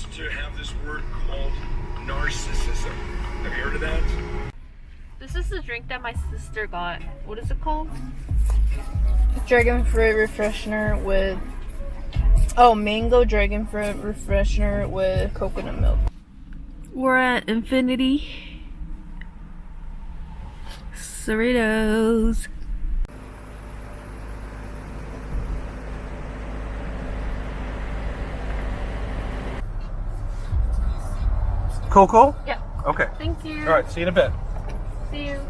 used to have this word called narcissism. Have you heard of that? This is the drink that my sister got. What is it called? Dragon fruit refreshener with mango dragon fruit refreshener with coconut milk. We're at Infinity Cerritos. Coco? Yeah. Okay. Thank you. All right, see you in a bit. See you.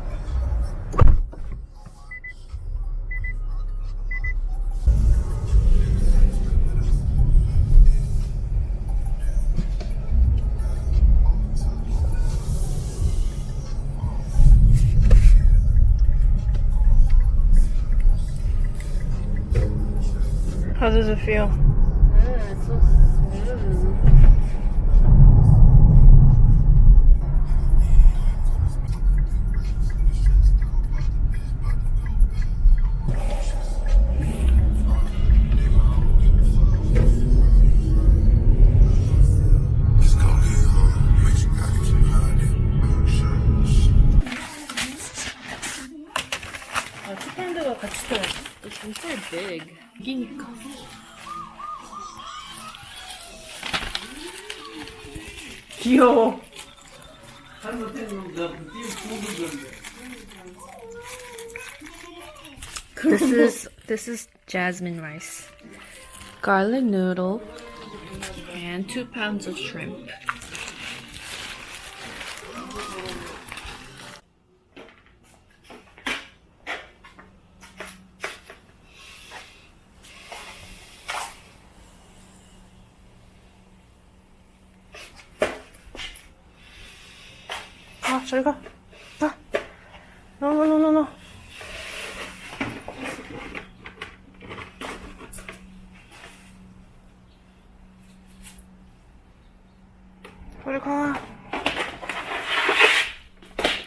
How does it feel? It's so smooth. 스탠드가 같이 들어있어. It's so big. 이기니까. 귀여워. This is jasmine rice, garlic noodle, and 2 pounds of shrimp. 아, 저리 가. 가. No. 저리 가.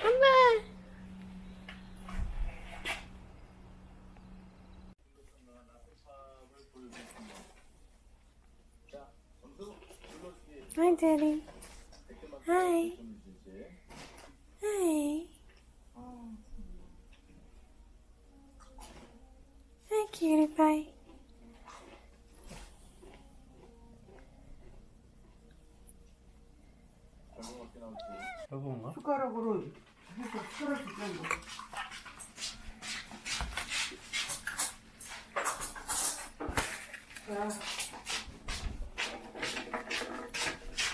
안 돼. Hi, Daddy. Hi. Hi. Hi, cutie pie. 숟가락으로 해서 숟가락 숟가락.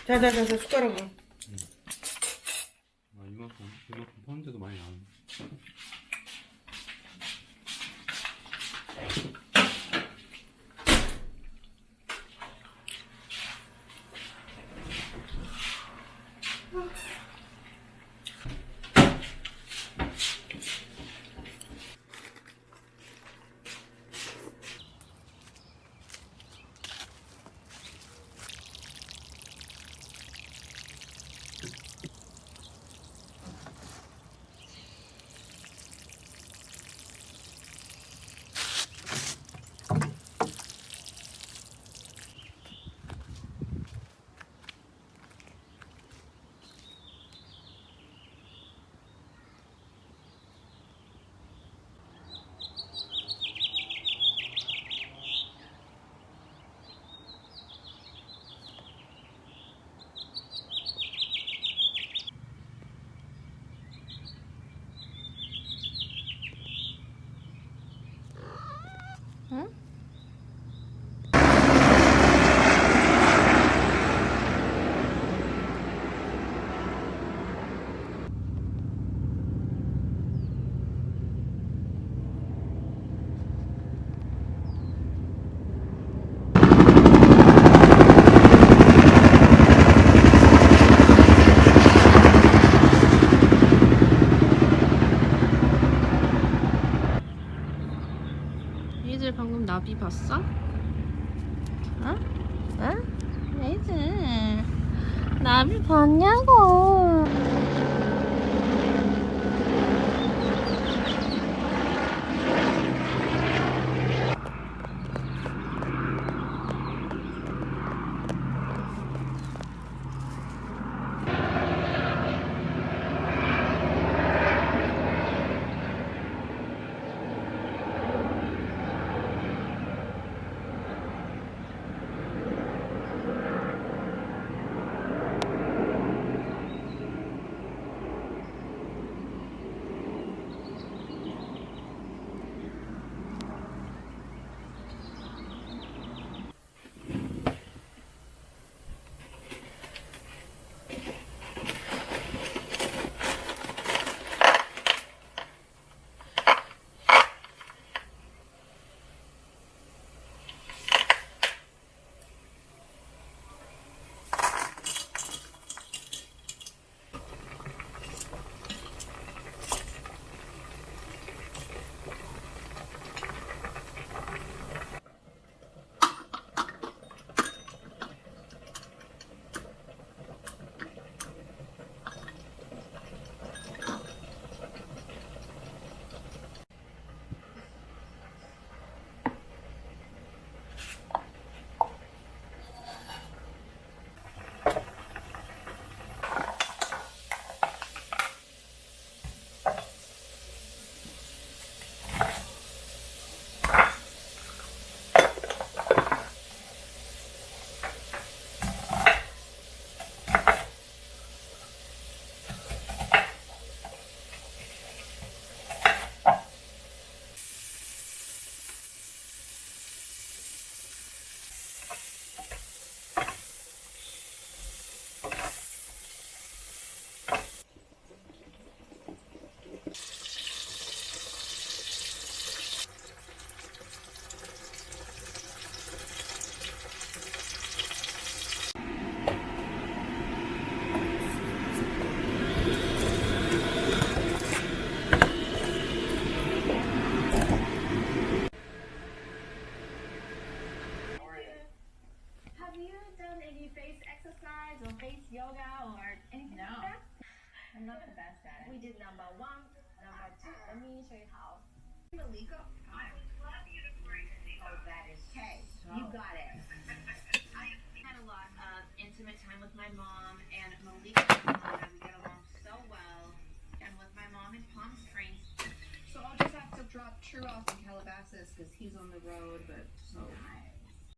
자, 숟가락으로. 아, 이만큼 퍼는데도 많이 나오네. 얘들 방금 나비 봤어? 어? 어? 얘들 나비 봤냐고. I'm not the best at it. We did number 1, number 2. Let me show you how. Malika. Oh, that is okay. You got it. I had a lot of intimate time with my mom and Malika and Mona. We get along so well. And with my mom in Palm Springs. So I'll just have to drop True off in Calabasas because he's on the road, but so